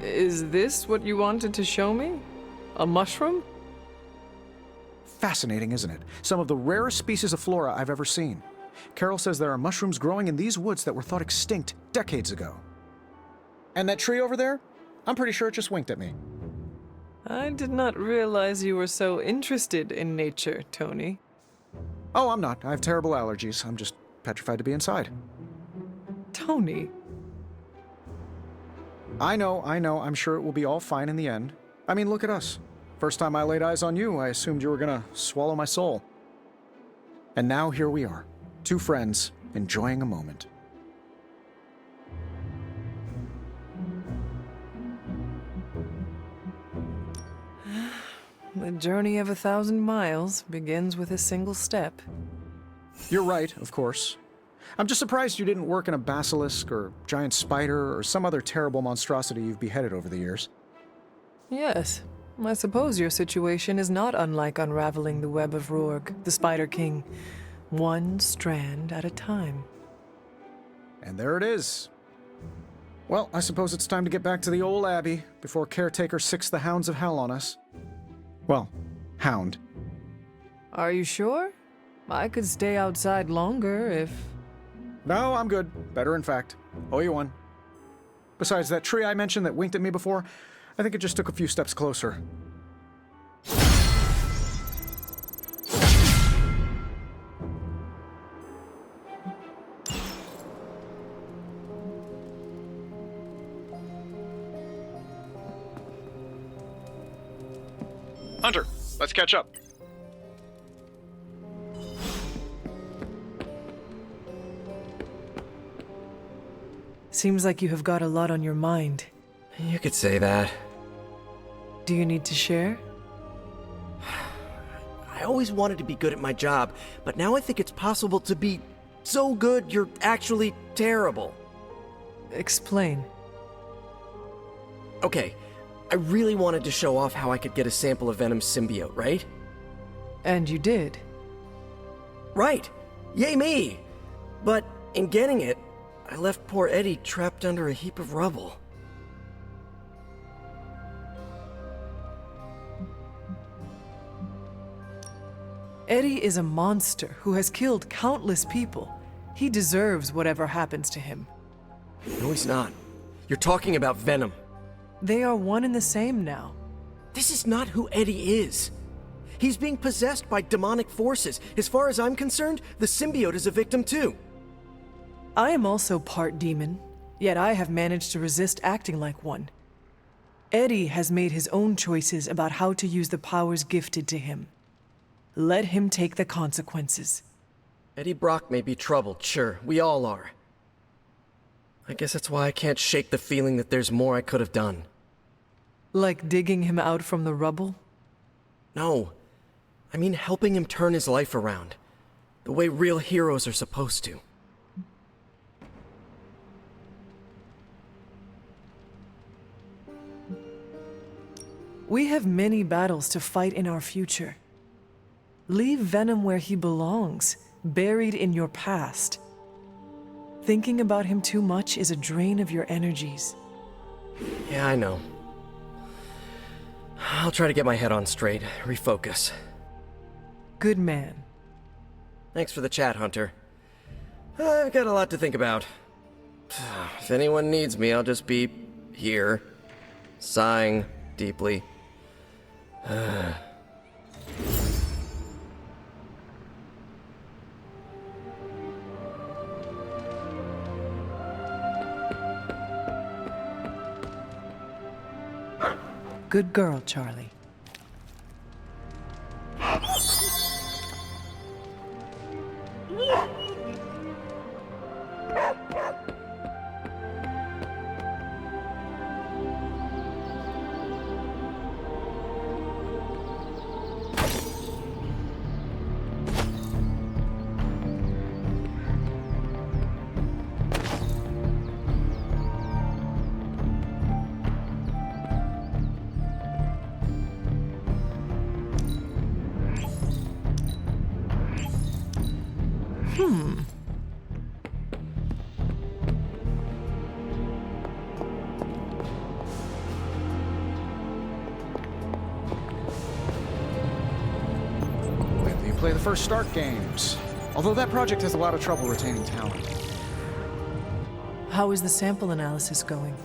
Is this what you wanted to show me? A mushroom? Fascinating, isn't it? Some of the rarest species of flora I've ever seen. Carol says there are mushrooms growing in these woods that were thought extinct decades ago. And that tree over there? I'm pretty sure it just winked at me. I did not realize you were so interested in nature, Tony. Oh, I'm not. I have terrible allergies. I'm just petrified to be inside. Tony? I know. I'm sure it will be all fine in the end. I mean, look at us. First time I laid eyes on you, I assumed you were gonna swallow my soul. And now here we are, two friends enjoying a moment. The journey of 1,000 miles begins with a single step. You're right, of course. I'm just surprised you didn't work in a basilisk or giant spider or some other terrible monstrosity you've beheaded over the years. Yes, I suppose your situation is not unlike unraveling the web of Rourke, the Spider King, one strand at a time. And there it is. Well, I suppose it's time to get back to the old Abbey before Caretaker sicks the hounds of hell on us. Well, hound. Are you sure? I could stay outside longer if... No, I'm good. Better, in fact. Owe you one. Besides, that tree I mentioned that winked at me before, I think it just took a few steps closer. Hunter, let's catch up. Seems like you have got a lot on your mind. You could say that. Do you need to share? I always wanted to be good at my job, but now I think it's possible to be so good you're actually terrible. Explain. Okay, I really wanted to show off how I could get a sample of Venom's symbiote, right? And you did. Right! Yay me! But in getting it, I left poor Eddie trapped under a heap of rubble. Eddie is a monster who has killed countless people. He deserves whatever happens to him. No, he's not. You're talking about Venom. They are one and the same now. This is not who Eddie is. He's being possessed by demonic forces. As far as I'm concerned, the symbiote is a victim too. I am also part demon, yet I have managed to resist acting like one. Eddie has made his own choices about how to use the powers gifted to him. Let him take the consequences. Eddie Brock may be troubled, sure. We all are. I guess that's why I can't shake the feeling that there's more I could have done. Like digging him out from the rubble? No. I mean helping him turn his life around. The way real heroes are supposed to. We have many battles to fight in our future. Leave Venom where he belongs, buried in your past. Thinking about him too much is a drain of your energies. Yeah, I know. I'll try to get my head on straight, refocus. Good man. Thanks for the chat, Hunter. I've got a lot to think about. If anyone needs me, I'll just be here, sighing deeply. Good girl, Charlie. play the first Stark games. Although that project has a lot of trouble retaining talent. How is the sample analysis going?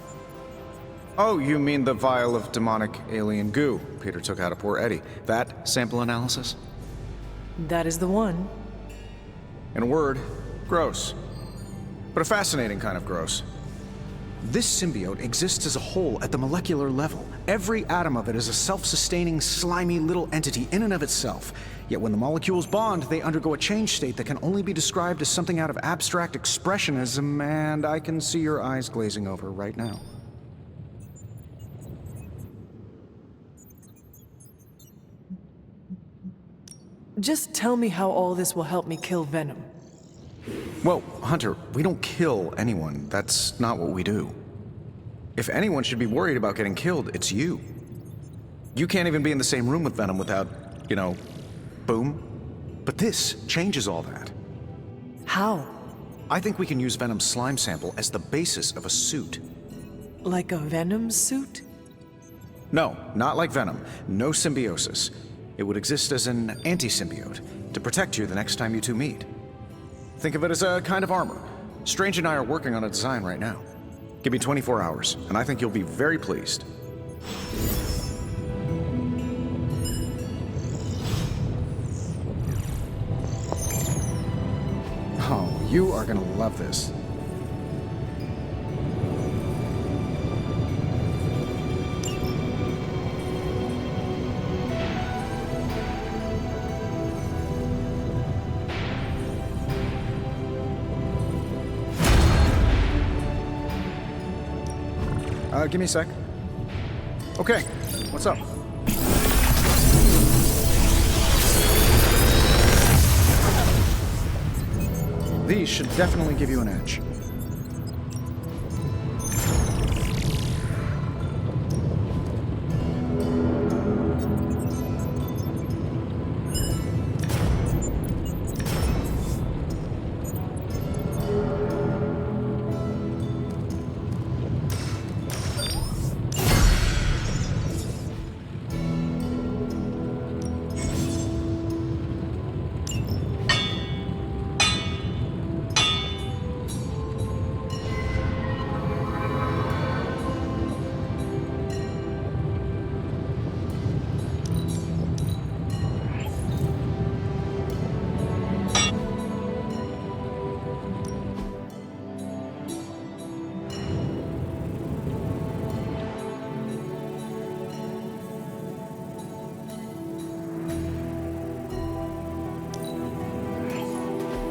Oh, you mean the vial of demonic alien goo Peter took out of poor Eddie. That sample analysis? That is the one. In a word, gross. But a fascinating kind of gross. This symbiote exists as a whole at the molecular level. Every atom of it is a self-sustaining, slimy little entity in and of itself. Yet when the molecules bond, they undergo a change state that can only be described as something out of abstract expressionism, and I can see your eyes glazing over right now. Just tell me how all this will help me kill Venom. Well, Hunter, we don't kill anyone. That's not what we do. If anyone should be worried about getting killed, it's you. You can't even be in the same room with Venom without, boom. But this changes all that. How? I think we can use Venom's slime sample as the basis of a suit. Like a Venom suit? No, not like Venom. No symbiosis. It would exist as an anti-symbiote to protect you the next time you two meet. Think of it as a kind of armor. Strange and I are working on a design right now. Give me 24 hours, and I think you'll be very pleased. Oh, you are gonna love this. Give me a sec. Okay, what's up? These should definitely give you an edge.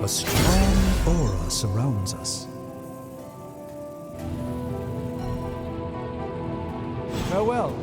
A strong aura surrounds us. Farewell.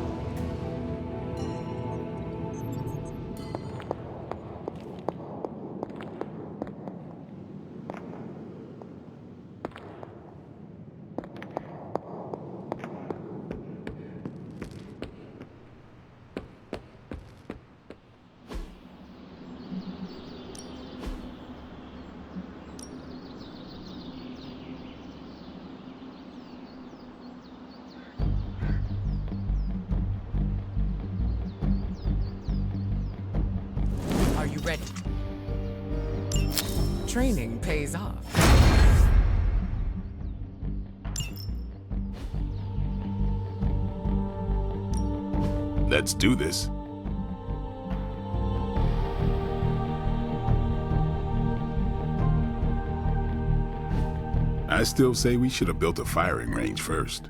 Are you ready? Training pays off. Let's do this. I still say we should have built a firing range first.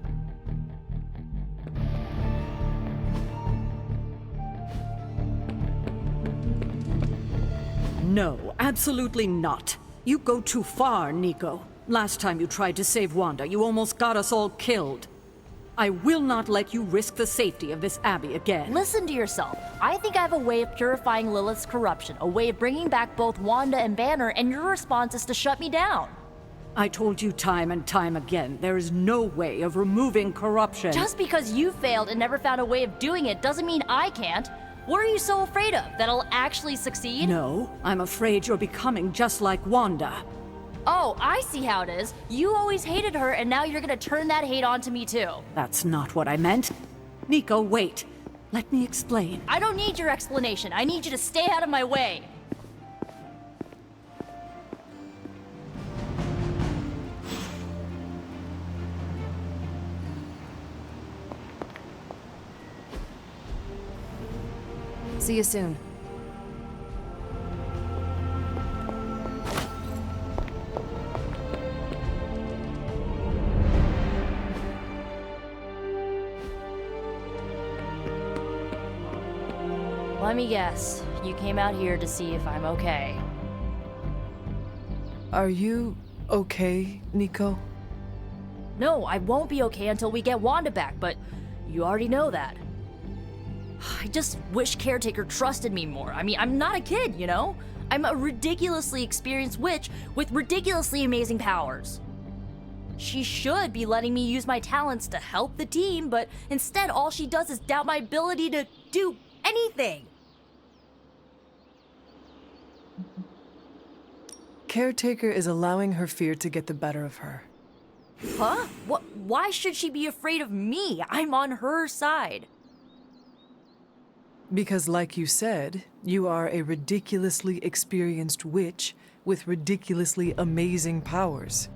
No, absolutely not. You go too far, Nico. Last time you tried to save Wanda, you almost got us all killed. I will not let you risk the safety of this Abbey again. Listen to yourself. I think I have a way of purifying Lilith's corruption, a way of bringing back both Wanda and Banner, and your response is to shut me down. I told you time and time again, there is no way of removing corruption. Just because you failed and never found a way of doing it doesn't mean I can't. What are you so afraid of? That I'll actually succeed? No, I'm afraid you're becoming just like Wanda. Oh, I see how it is. You always hated her, and now you're gonna turn that hate onto me too. That's not what I meant. Nico, wait. Let me explain. I don't need your explanation. I need you to stay out of my way. See you soon. Let me guess. You came out here to see if I'm okay. Are you okay, Nico? No, I won't be okay until we get Wanda back, but you already know that. I just wish Caretaker trusted me more. I mean, I'm not a kid, you know? I'm a ridiculously experienced witch with ridiculously amazing powers. She should be letting me use my talents to help the team, but instead all she does is doubt my ability to do anything. Caretaker is allowing her fear to get the better of her. Huh? What? Why should she be afraid of me? I'm on her side. Because, like you said, you are a ridiculously experienced witch with ridiculously amazing powers.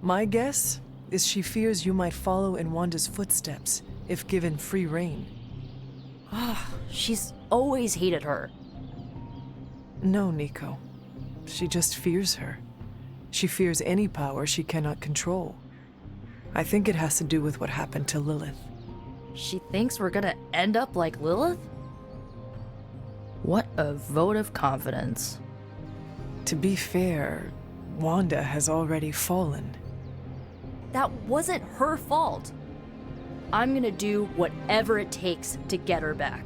My guess is she fears you might follow in Wanda's footsteps if given free rein. She's always hated her. No, Nico. She just fears her. She fears any power she cannot control. I think it has to do with what happened to Lilith. She thinks we're gonna end up like Lilith? What a vote of confidence. To be fair, Wanda has already fallen. That wasn't her fault. I'm gonna do whatever it takes to get her back.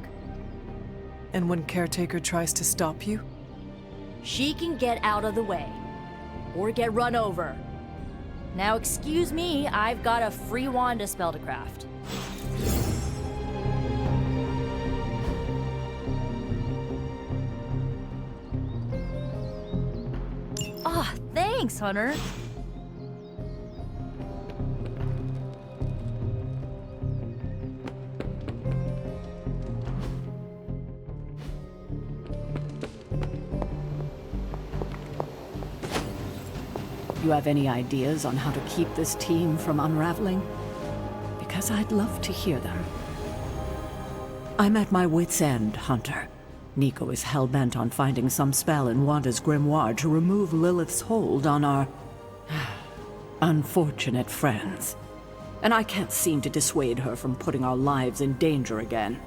And when Caretaker tries to stop you? She can get out of the way. Or get run over. Now excuse me, I've got a free Wanda spell to craft. Ah, thanks, Hunter. You have any ideas on how to keep this team from unraveling? Because I'd love to hear them. I'm at my wit's end, Hunter. Nico is hell-bent on finding some spell in Wanda's grimoire to remove Lilith's hold on our unfortunate friends. And I can't seem to dissuade her from putting our lives in danger again.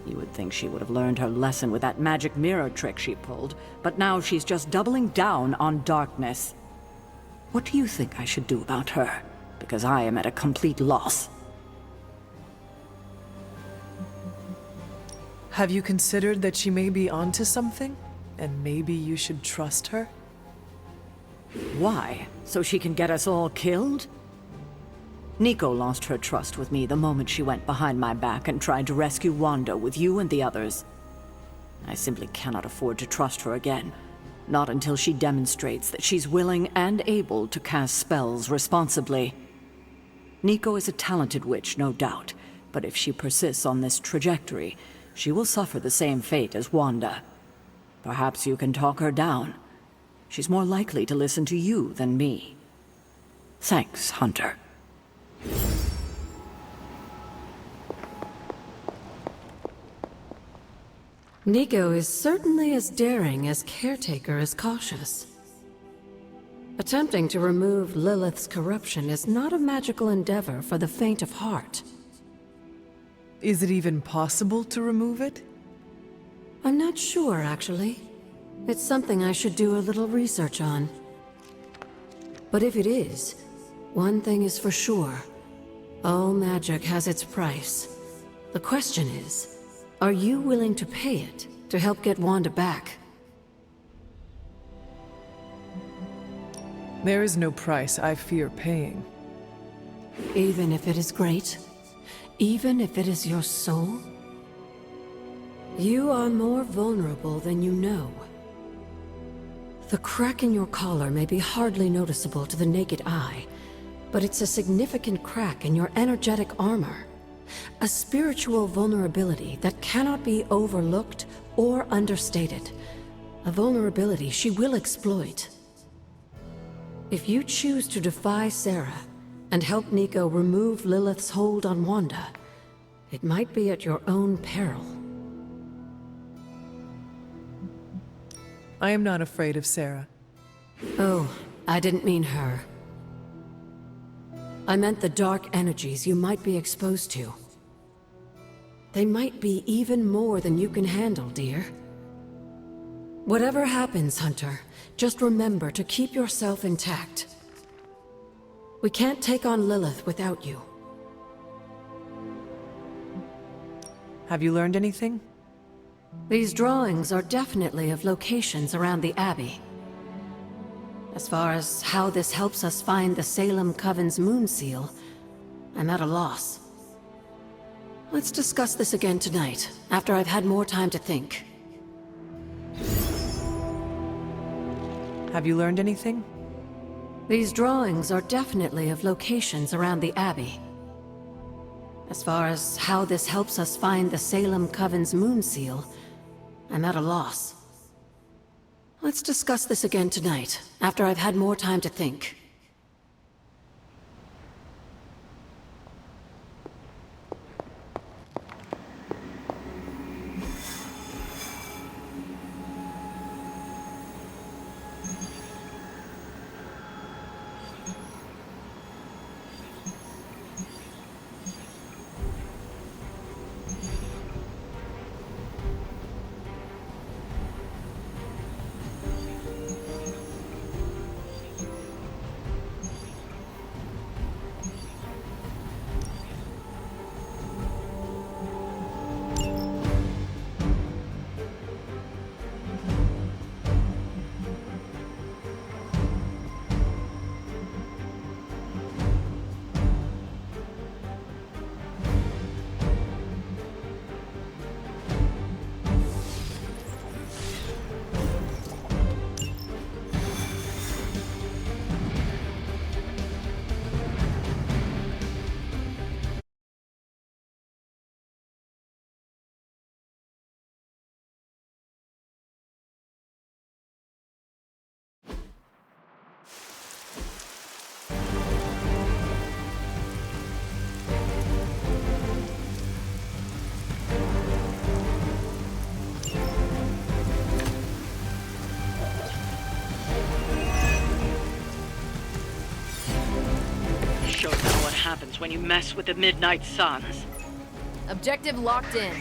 You would think she would have learned her lesson with that magic mirror trick she pulled, but now she's just doubling down on darkness. What do you think I should do about her? Because I am at a complete loss. Have you considered that she may be onto something? And maybe you should trust her? Why? So she can get us all killed? Nico lost her trust with me the moment she went behind my back and tried to rescue Wanda with you and the others. I simply cannot afford to trust her again. Not until she demonstrates that she's willing and able to cast spells responsibly. Nico is a talented witch, no doubt, but if she persists on this trajectory, she will suffer the same fate as Wanda. Perhaps you can talk her down. She's more likely to listen to you than me. Thanks, Hunter. Nico is certainly as daring as Caretaker is cautious. Attempting to remove Lilith's corruption is not a magical endeavor for the faint of heart. Is it even possible to remove it? I'm not sure, actually. It's something I should do a little research on. But if it is, one thing is for sure. All magic has its price. The question is, are you willing to pay it to help get Wanda back? There is no price I fear paying. Even if it is great? Even if it is your soul? You are more vulnerable than you know. The crack in your collar may be hardly noticeable to the naked eye, but it's a significant crack in your energetic armor. A spiritual vulnerability that cannot be overlooked or understated. A vulnerability she will exploit. If you choose to defy Sarah and help Nico remove Lilith's hold on Wanda, it might be at your own peril. I am not afraid of Sarah. Oh, I didn't mean her. I meant the dark energies you might be exposed to. They might be even more than you can handle, dear. Whatever happens, Hunter, just remember to keep yourself intact. We can't take on Lilith without you. Have you learned anything? These drawings are definitely of locations around the Abbey. As far as how this helps us find the Salem Coven's moon seal, I'm at a loss. Let's discuss this again tonight, after I've had more time to think. Have you learned anything? These drawings are definitely of locations around the Abbey. As far as how this helps us find the Salem Coven's moon seal, I'm at a loss. Let's discuss this again tonight, after I've had more time to think. Shows now what happens when you mess with the Midnight Suns. Objective locked in.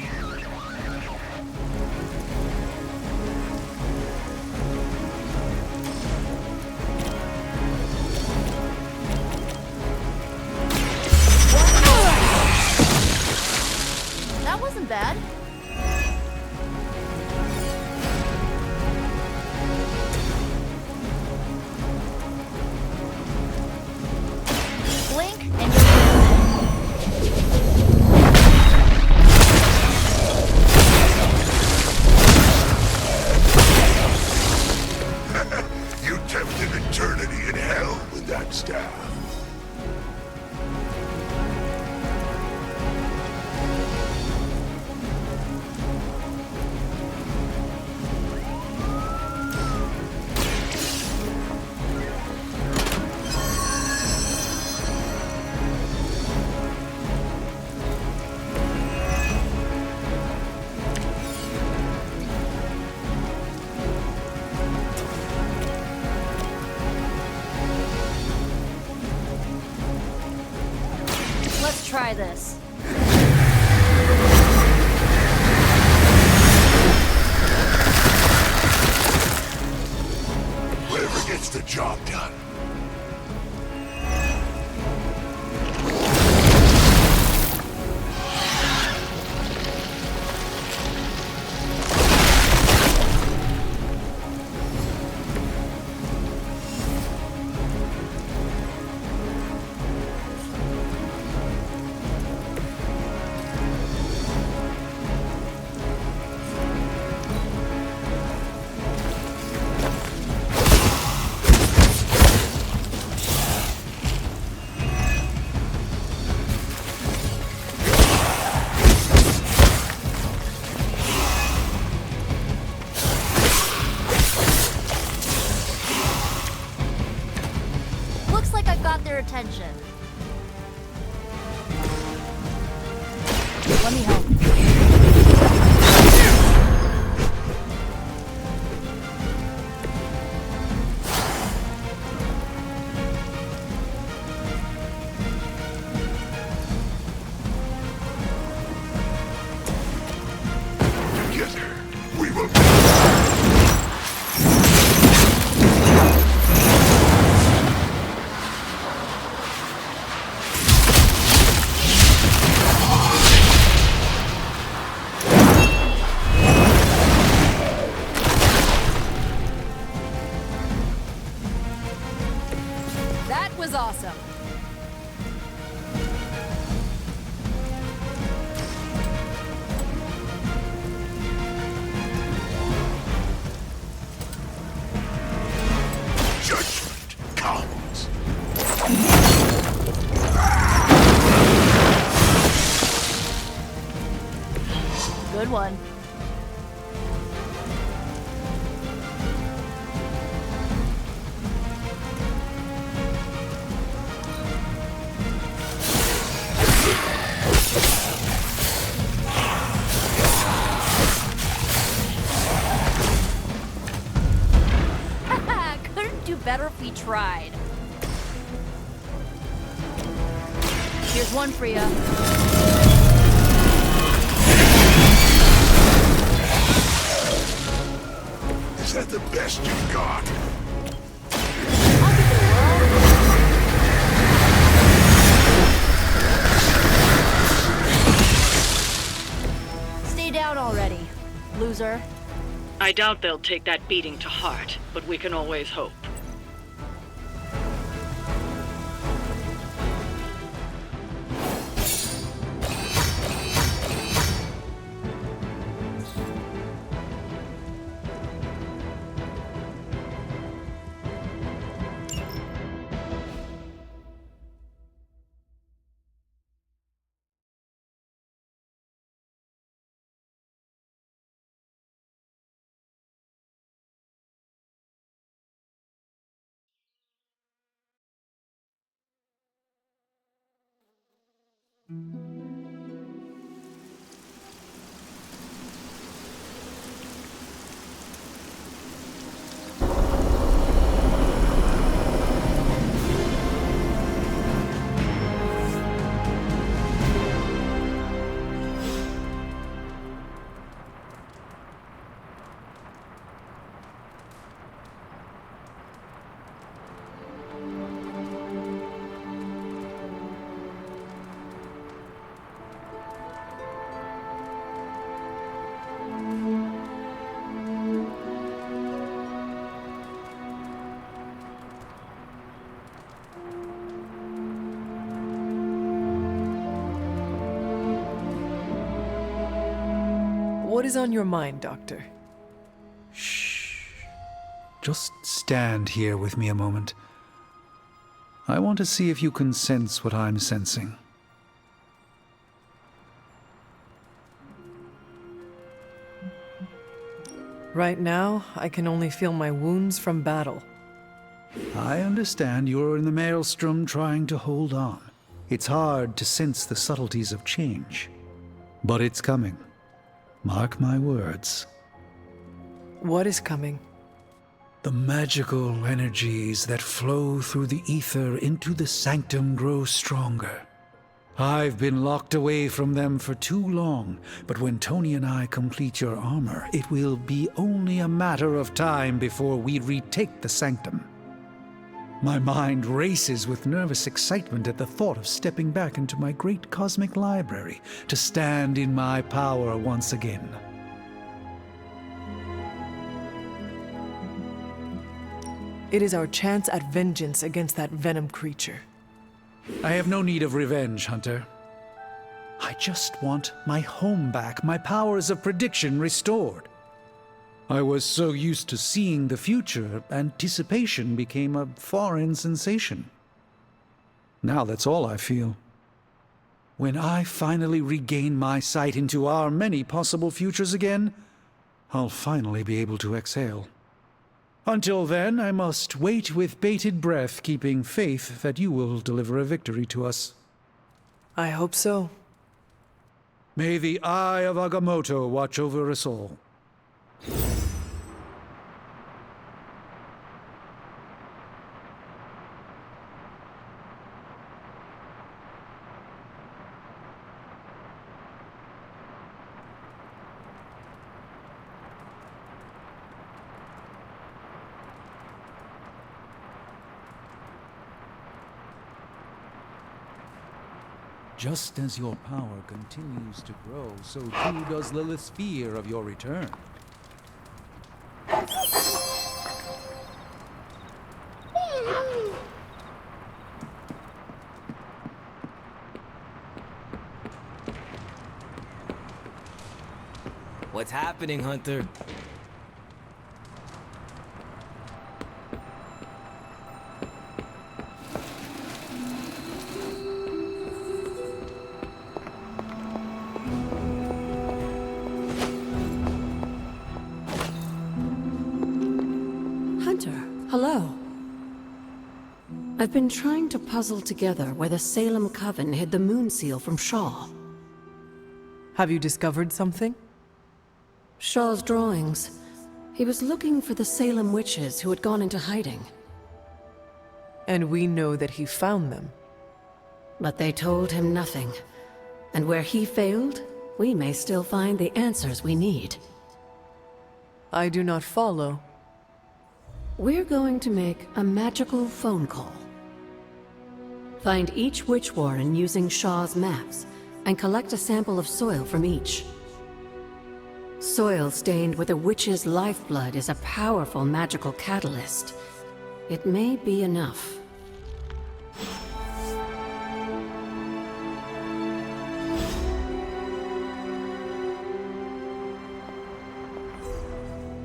That wasn't bad. Blink and you're You tempted eternity in hell with that staff. Let's try this. Whoever gets the job done. Looks like I've got their attention. Let me help. Good one. Couldn't do better if we tried. Here's one for ya. Is that the best you've got? Stay down already, loser. I doubt they'll take that beating to heart, but we can always hope. What is on your mind, Doctor? Shh. Just stand here with me a moment. I want to see if you can sense what I'm sensing. Right now, I can only feel my wounds from battle. I understand you're in the maelstrom trying to hold on. It's hard to sense the subtleties of change. But it's coming. Mark my words. What is coming? The magical energies that flow through the ether into the sanctum grow stronger. I've been locked away from them for too long, but when Tony and I complete your armor, it will be only a matter of time before we retake the sanctum. My mind races with nervous excitement at the thought of stepping back into my great cosmic library to stand in my power once again. It is our chance at vengeance against that venom creature. I have no need of revenge, Hunter. I just want my home back, my powers of prediction restored. I was so used to seeing the future, anticipation became a foreign sensation. Now that's all I feel. When I finally regain my sight into our many possible futures again, I'll finally be able to exhale. Until then, I must wait with bated breath, keeping faith that you will deliver a victory to us. I hope so. May the Eye of Agamotto watch over us all. Just as your power continues to grow, so too does Lilith's fear of your return. What's happening, Hunter? I've been trying to puzzle together where the Salem Coven hid the moon seal from Shaw. Have you discovered something? Shaw's drawings. He was looking for the Salem witches who had gone into hiding. And we know that he found them. But they told him nothing. And where he failed, we may still find the answers we need. I do not follow. We're going to make a magical phone call. Find each witch warren using Shaw's maps, and collect a sample of soil from each. Soil stained with a witch's lifeblood is a powerful magical catalyst. It may be enough.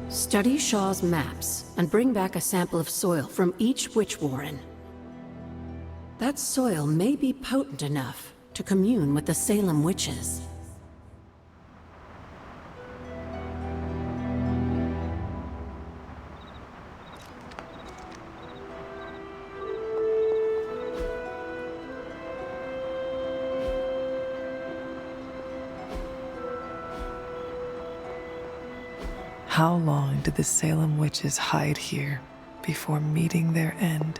Study Shaw's maps and bring back a sample of soil from each witch warren. That soil may be potent enough to commune with the Salem witches. How long did the Salem witches hide here before meeting their end?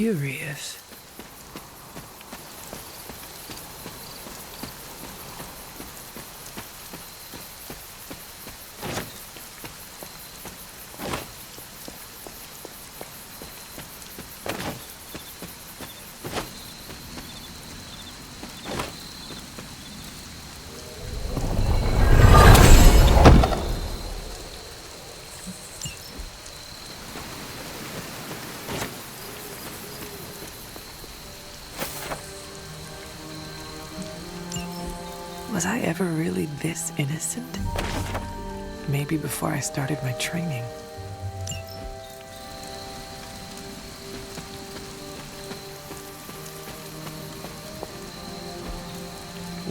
Curious. Was I ever really this innocent? Maybe before I started my training.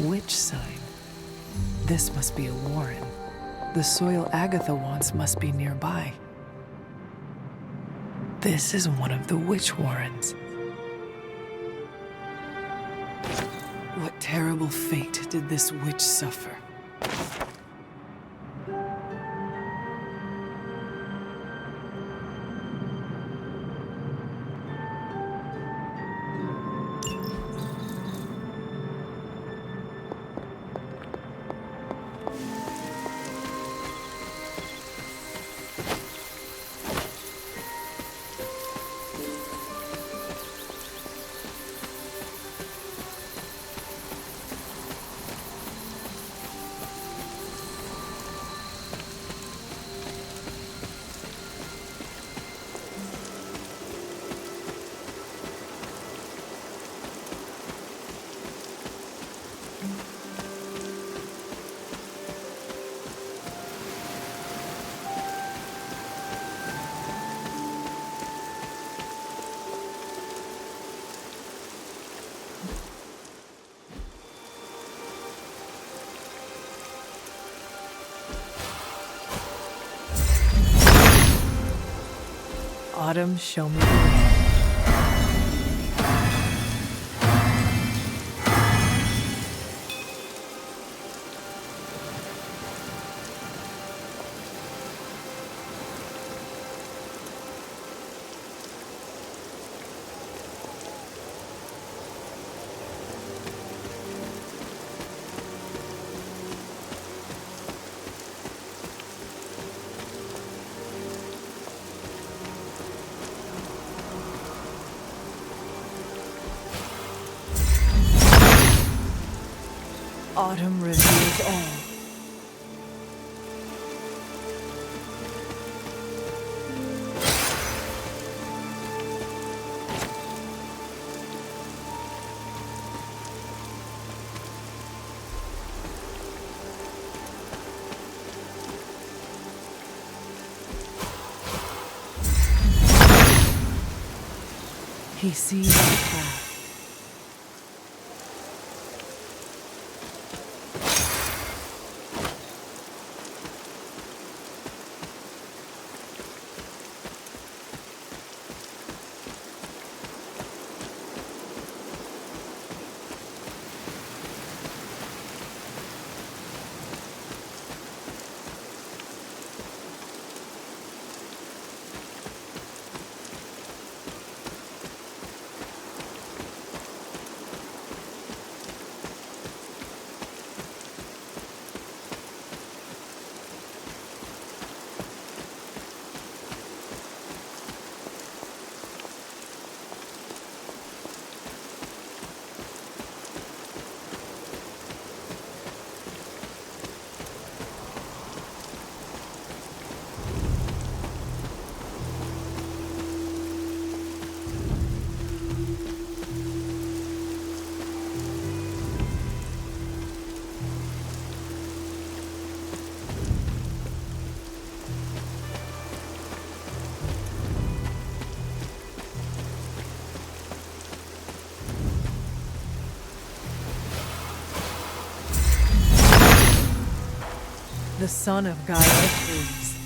Witch sign. This must be a warren. The soil Agatha wants must be nearby. This is one of the witch warrens. What terrible fate did this witch suffer? Autumn, show me the way. Autumn reveals all. He sees the path. The son of Gaia flees.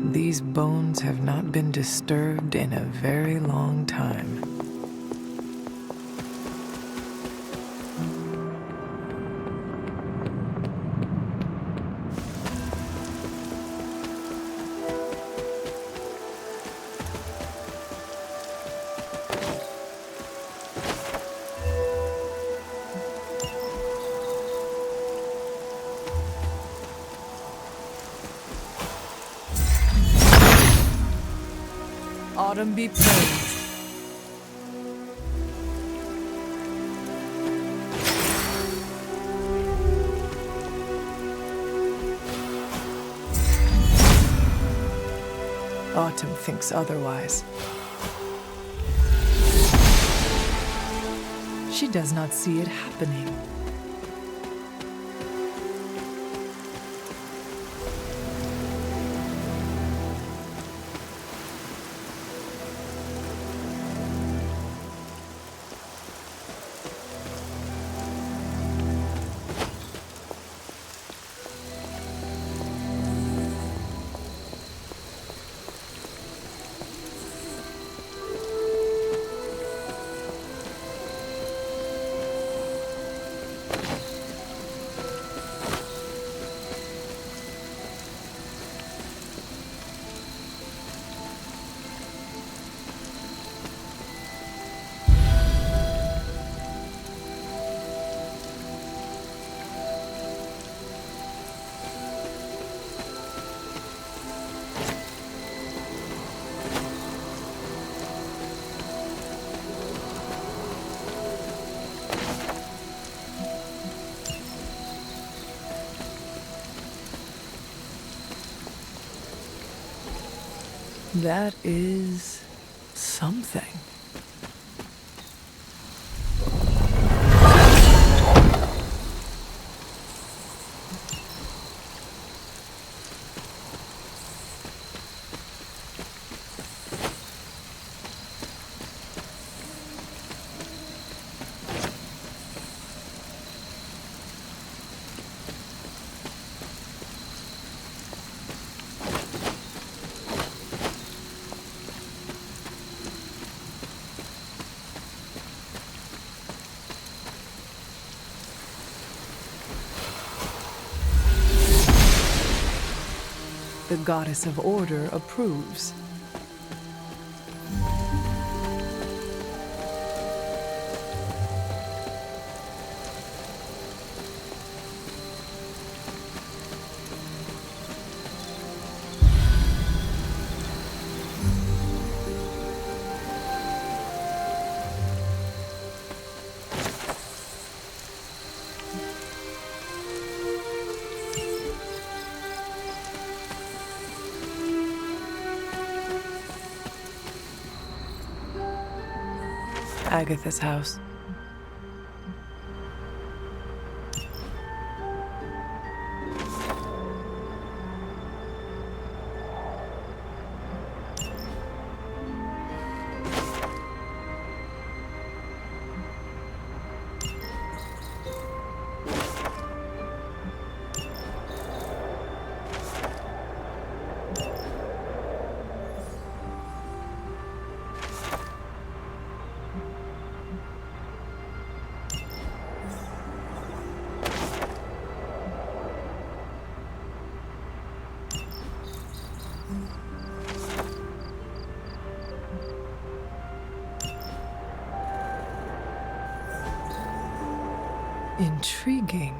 These bones have not been disturbed in a very long time. Autumn be praised. Autumn thinks otherwise. She does not see it happening. That is something. The goddess of order approves. Agatha's house. Intriguing.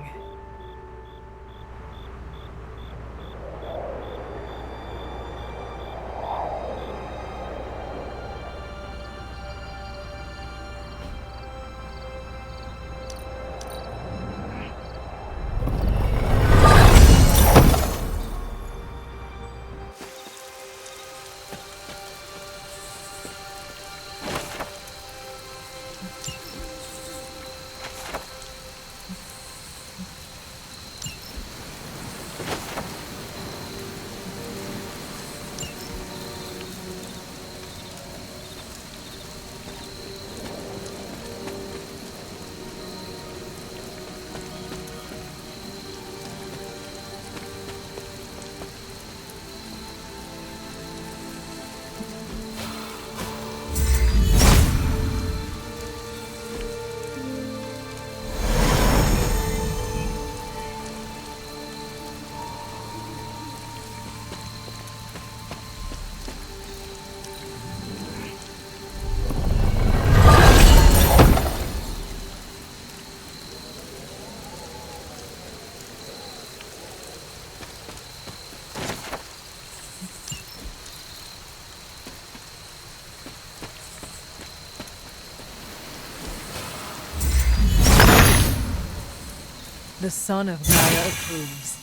The son of Gaia approves.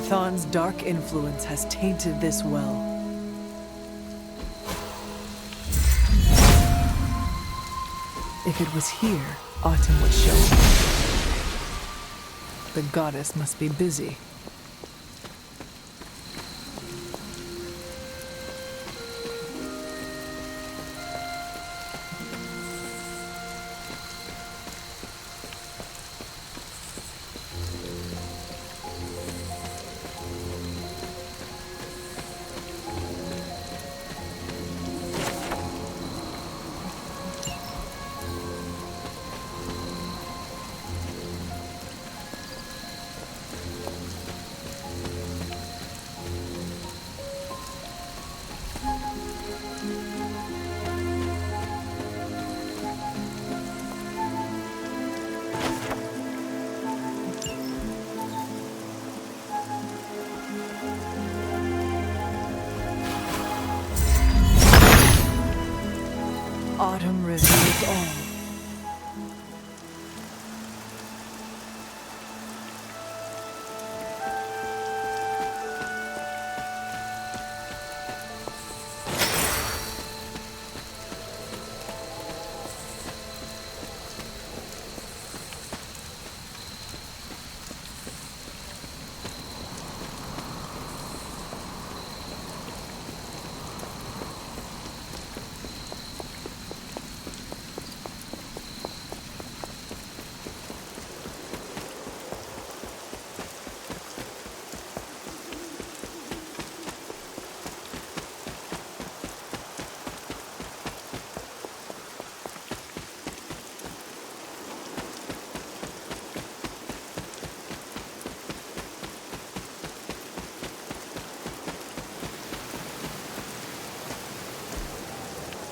Chthon's dark influence has tainted this well. If it was here, Autumn would show up. The goddess must be busy. Autumn reveals all.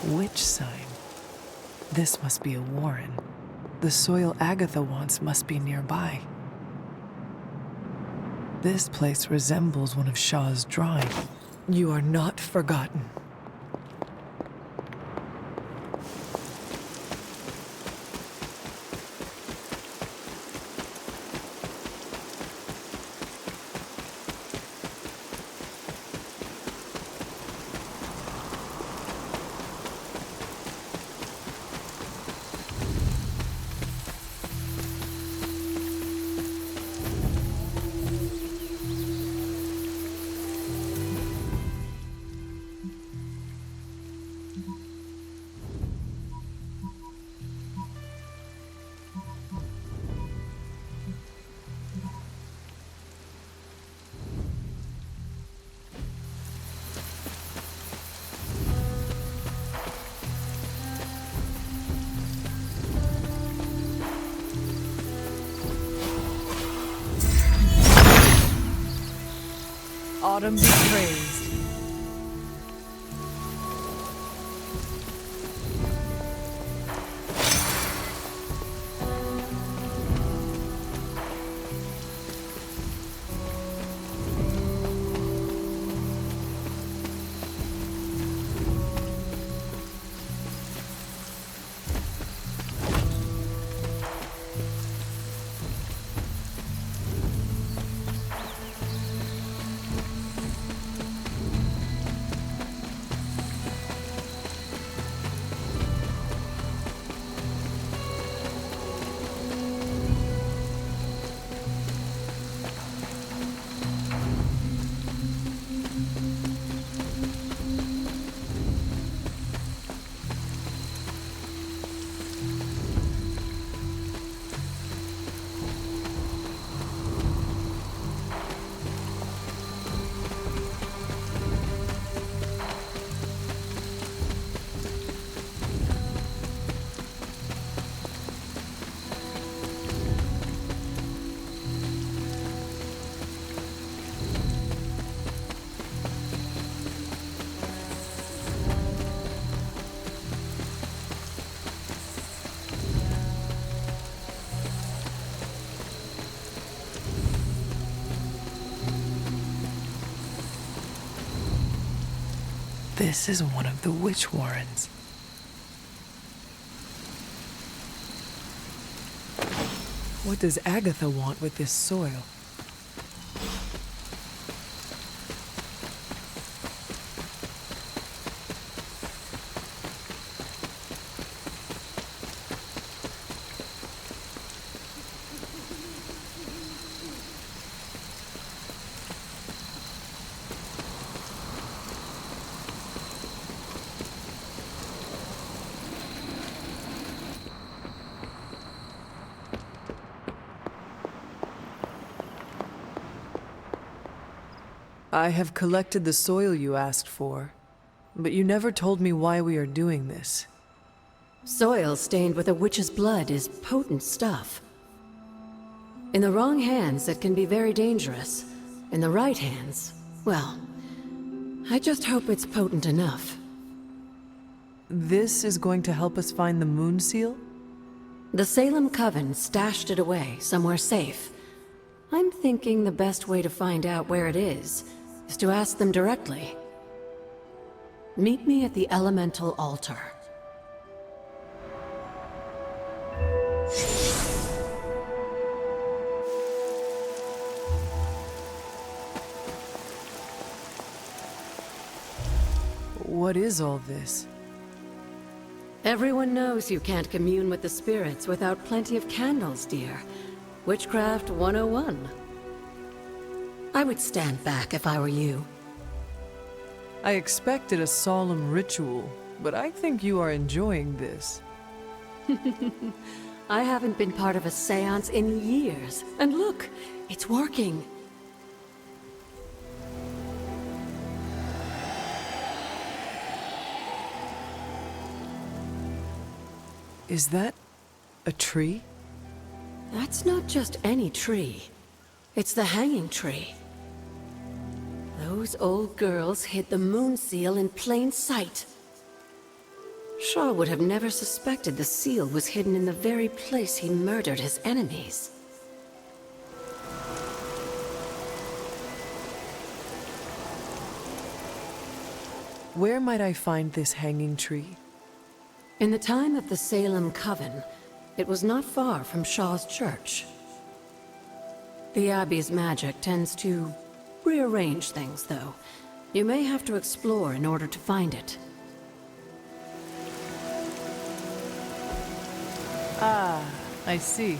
Witch sign. This must be a warren. The soil Agatha wants must be nearby. This place resembles one of Shaw's drawings. You are not forgotten. Autumn be praised. This is one of the witch warrens. What does Agatha want with this soil? I have collected the soil you asked for, but you never told me why we are doing this. Soil stained with a witch's blood is potent stuff. In the wrong hands, it can be very dangerous. In the right hands, well, I just hope it's potent enough. This is going to help us find the Moon Seal? The Salem Coven stashed it away somewhere safe. I'm thinking the best way to find out where it is to ask them directly. Meet me at the Elemental Altar. What is all this? Everyone knows you can't commune with the spirits without plenty of candles, dear. Witchcraft 101. I would stand back if I were you. I expected a solemn ritual, but I think you are enjoying this. I haven't been part of a seance in years. And look, it's working. Is that a tree? That's not just any tree. It's the hanging tree. Those old girls hid the Moon Seal in plain sight. Shaw would have never suspected the seal was hidden in the very place he murdered his enemies. Where might I find this hanging tree? In the time of the Salem Coven, it was not far from Shaw's church. The Abbey's magic tends to rearrange things, though. You may have to explore in order to find it. Ah, I see.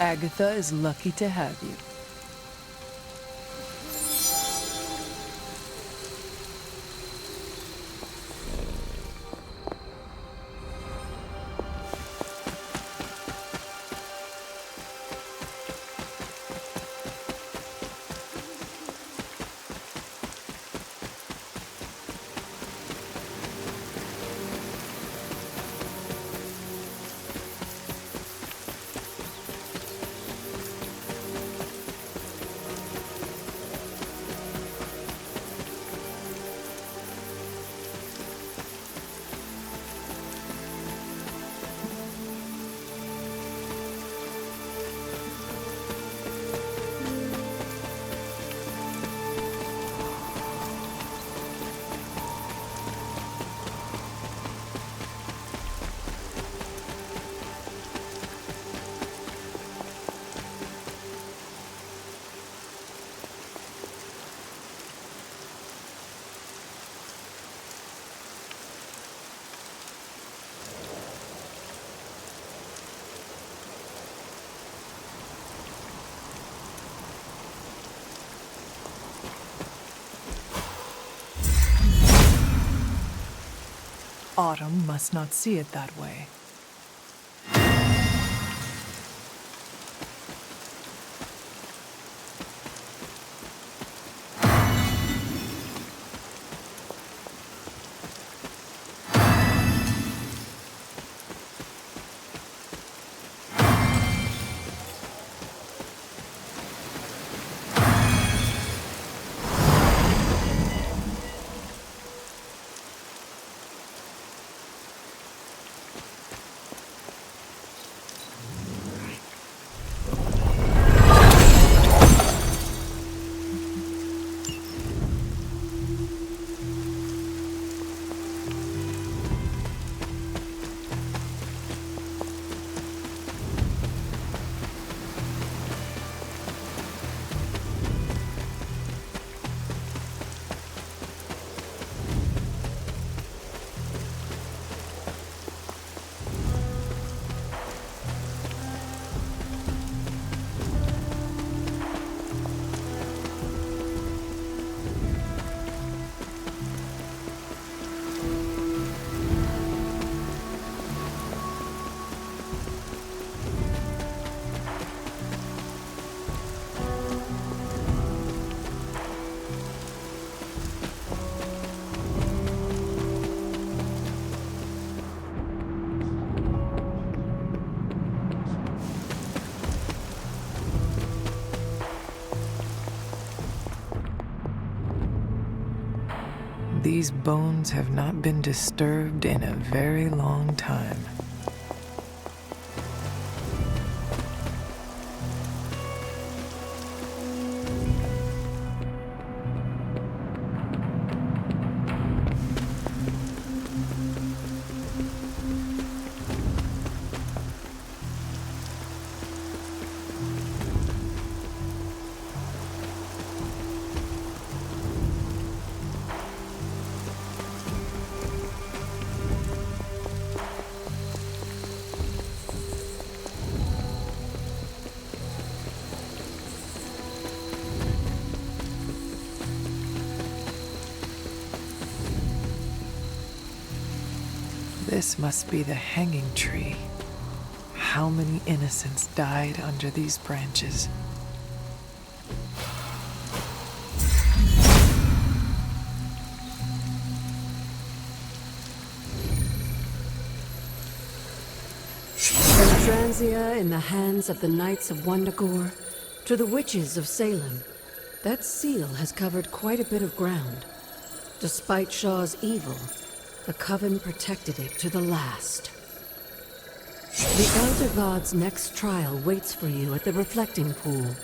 Agatha is lucky to have you. Autumn must not see it that way. These bones have not been disturbed in a very long time. This must be the hanging tree. How many innocents died under these branches? From Transia in the hands of the Knights of Wundagore to the witches of Salem, that seal has covered quite a bit of ground. Despite Shaw's evil, the Coven protected it to the last. The Elder God's next trial waits for you at the Reflecting Pool.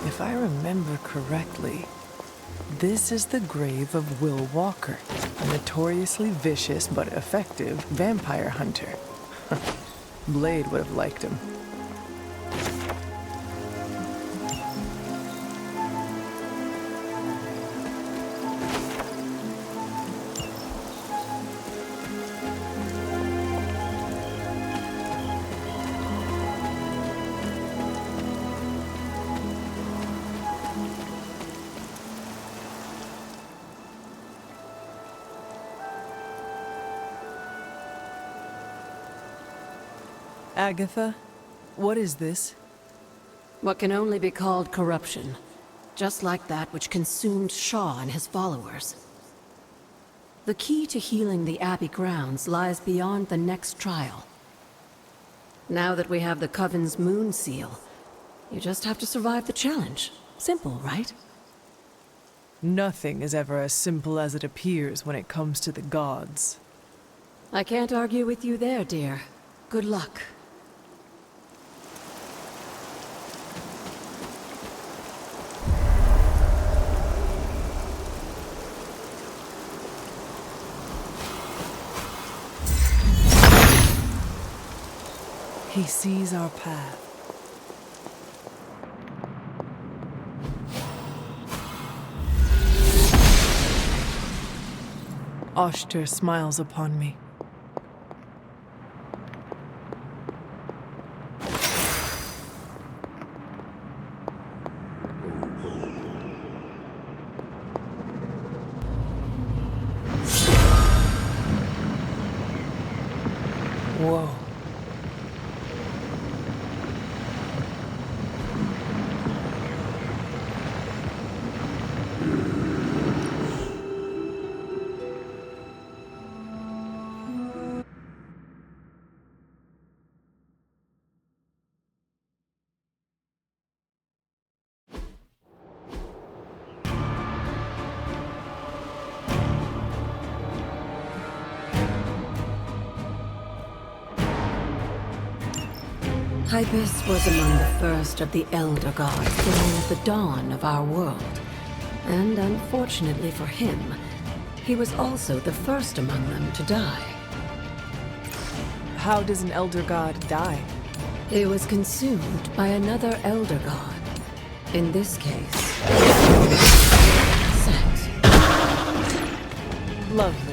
If I remember correctly, This is the grave of Will Walker, a notoriously vicious but effective vampire hunter. Blade would have liked him. Agatha, what is this? What can only be called corruption, just like that which consumed Shaw and his followers. The key to healing the Abbey grounds lies beyond the next trial. Now that we have the Coven's moon seal, you just have to survive the challenge. Simple, right? Nothing is ever as simple as it appears when it comes to the gods. I can't argue with you there, dear. Good luck. He sees our path. Oshter smiles upon me. Whoa. Hypus was among the first of the Elder Gods born at the dawn of our world. And unfortunately for him, he was also the first among them to die. How does an Elder God die? He was consumed by another Elder God. In this case, Set. Lovely.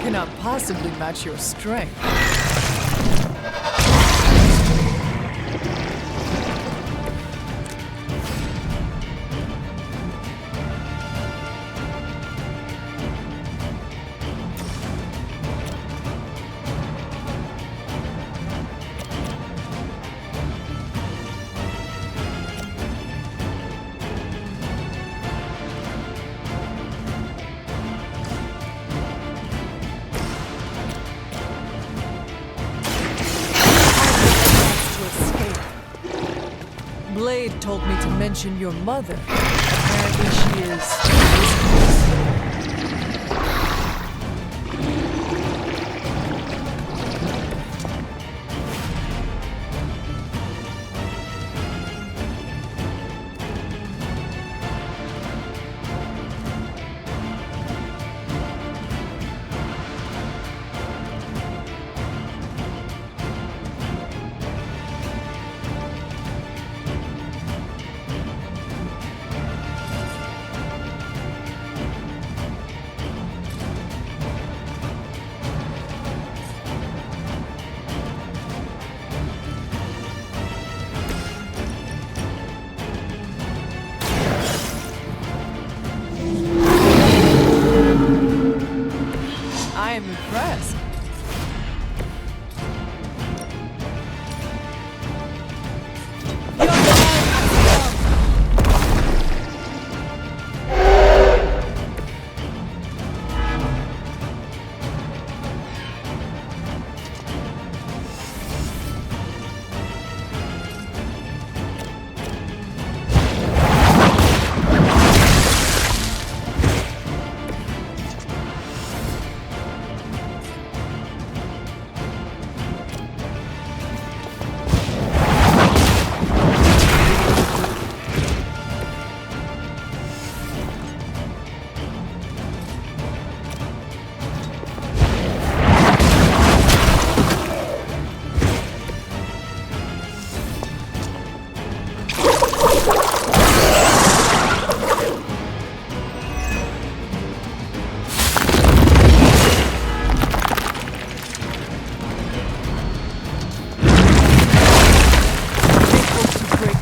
Cannot possibly match your strength. Blade told me to mention your mother. Apparently she is...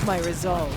my resolve.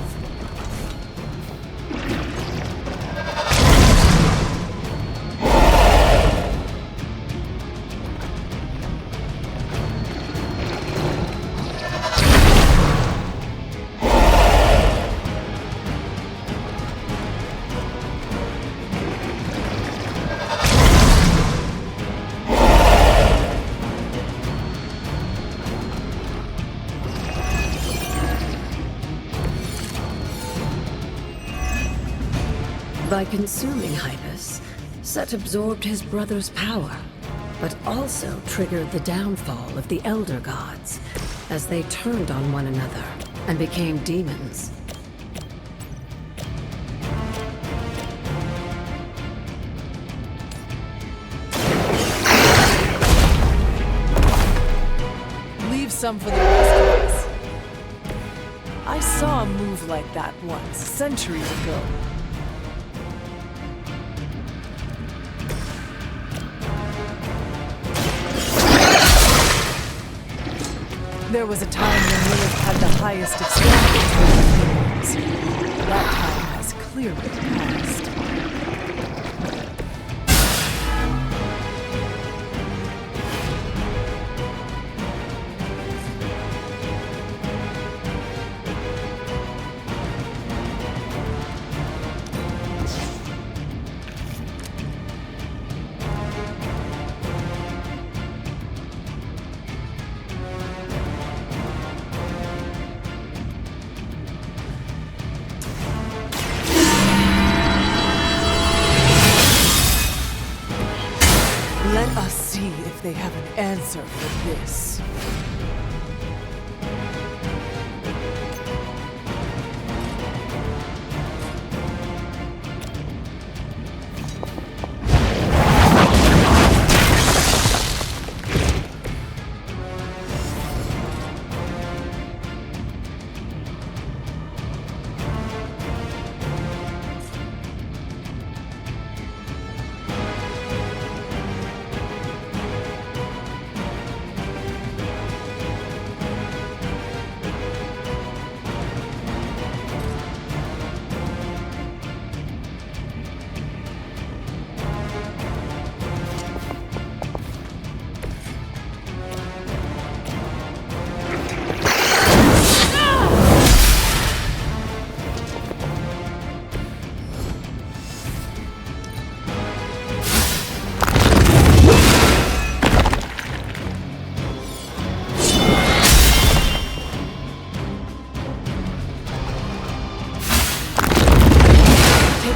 By consuming Hypus, Set absorbed his brother's power, but also triggered the downfall of the Elder Gods, as they turned on one another and became demons. Leave some for the rest of us. I saw a move like that once, centuries ago. There was a time when Lilith had the highest extent of demons. That time has clearly passed. Let us see if they have an answer for this.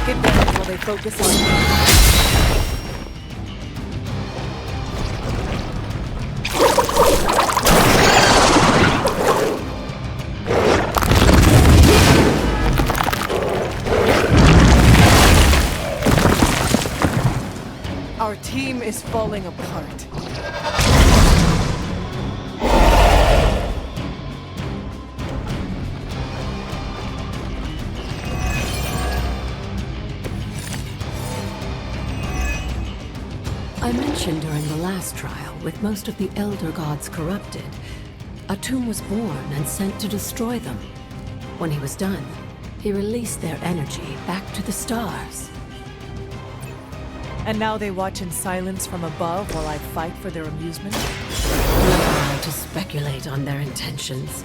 Take advantage while they focus on you. Our team is falling apart. I mentioned during the last trial, with most of the Elder Gods corrupted, a tomb was born and sent to destroy them. When he was done, he released their energy back to the stars. And now they watch in silence from above while I fight for their amusement? Not allowed to speculate on their intentions.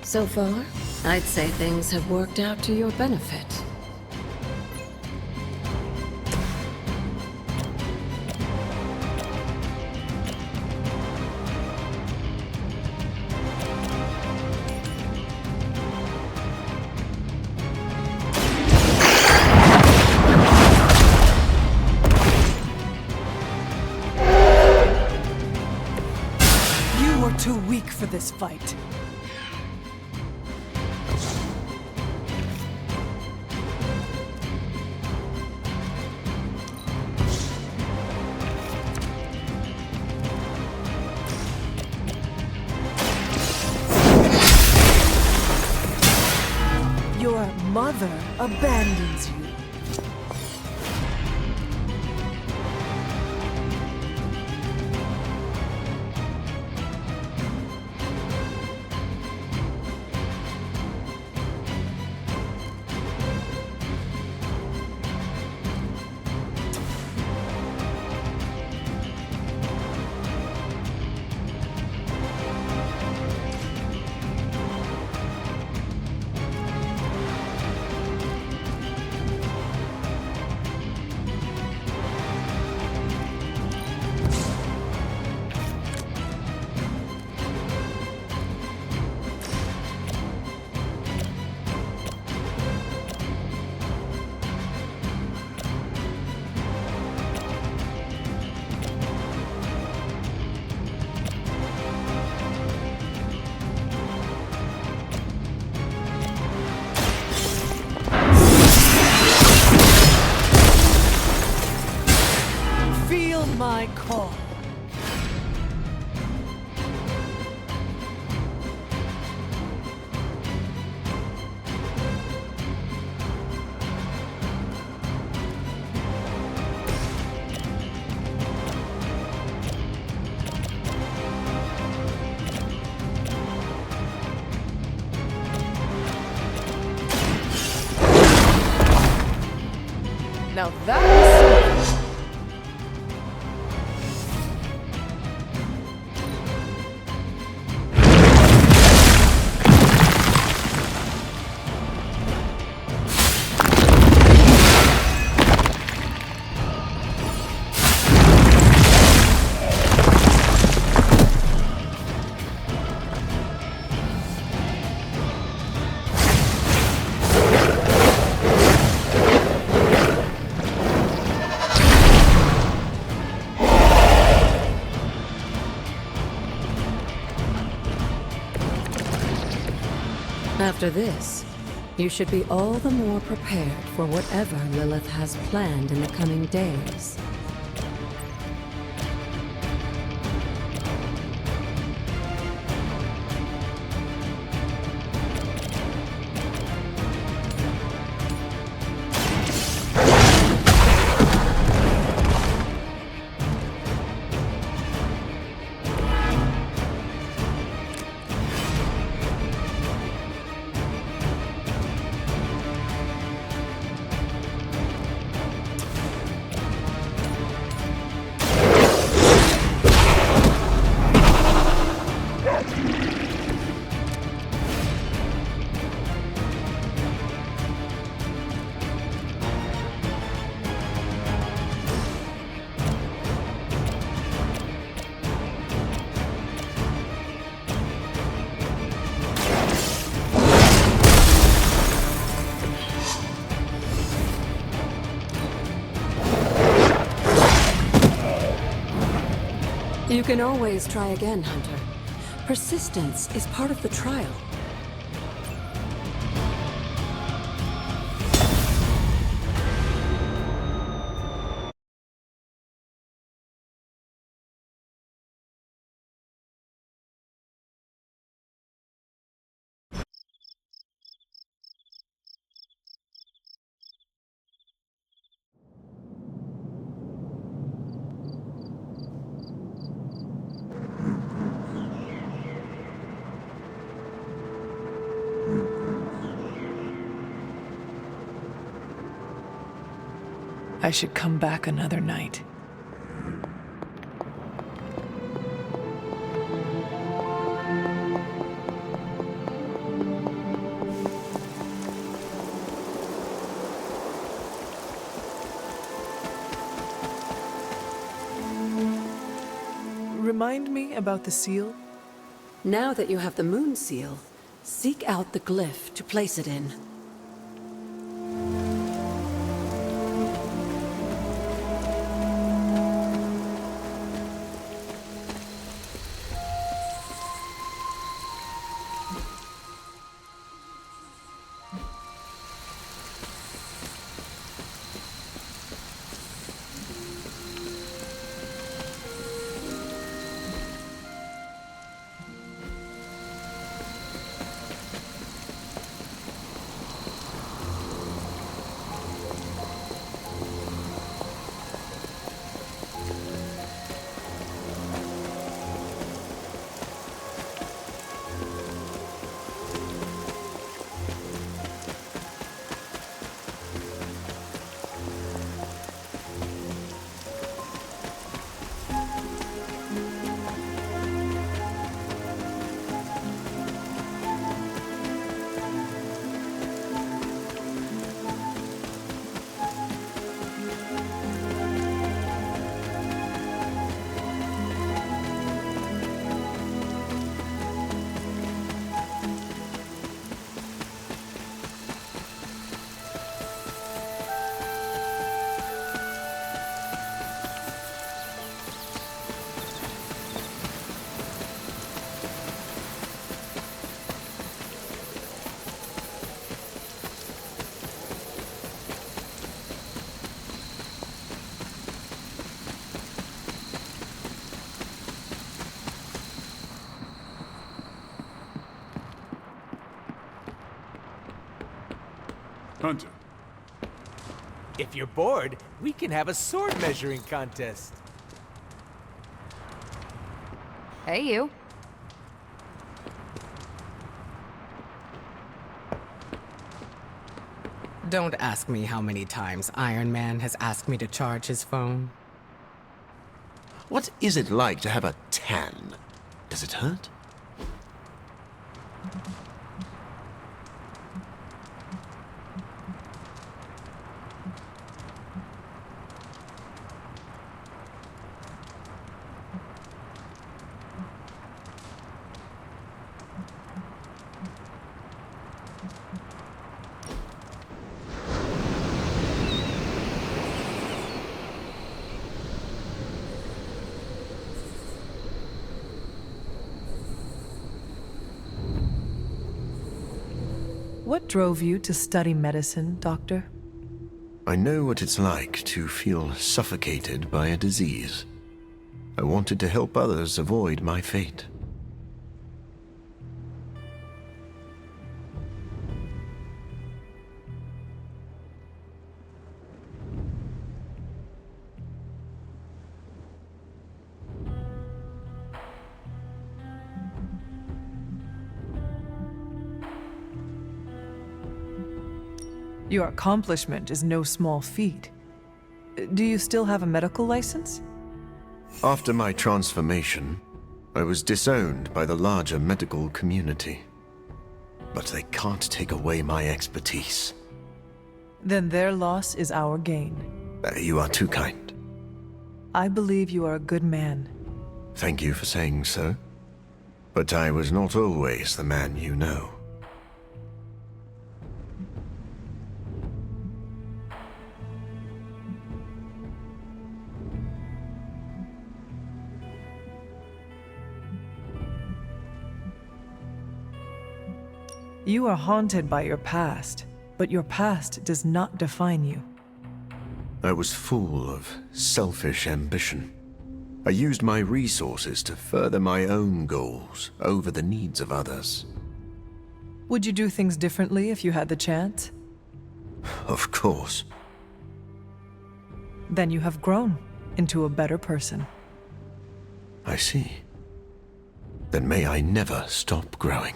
So far, I'd say things have worked out to your benefit. Too weak for this fight. Your mother abandons you. Oh. Now that was something. After this, you should be all the more prepared for whatever Lilith has planned in the coming days. You can always try again, Hunter. Persistence is part of the trial. I should come back another night. Remind me about the seal? Now that you have the moon seal, seek out the glyph to place it in. Hunter. If you're bored, we can have a sword measuring contest. Hey, you. Don't ask me how many times Iron Man has asked me to charge his phone. What is it like to have a tan? Does it hurt? What drove you to study medicine, Doctor? I know what it's like to feel suffocated by a disease. I wanted to help others avoid my fate. Your accomplishment is no small feat. Do you still have a medical license? After my transformation, I was disowned by the larger medical community. But they can't take away my expertise. Then their loss is our gain. You are too kind. I believe you are a good man. Thank you for saying so. But I was not always the man you know. You are haunted by your past, but your past does not define you. I was full of selfish ambition. I used my resources to further my own goals over the needs of others. Would you do things differently if you had the chance? Of course. Then you have grown into a better person. I see. Then may I never stop growing.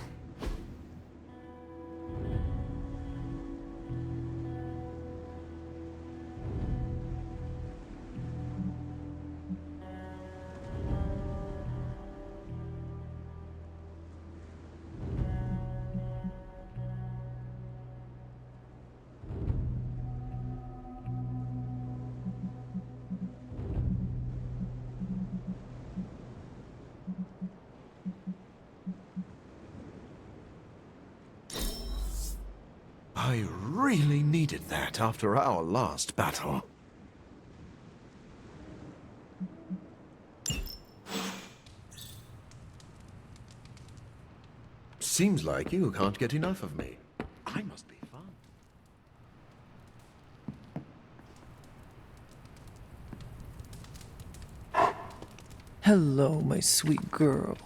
I really needed that after our last battle. Seems like you can't get enough of me. I must be fun. Hello, my sweet girl.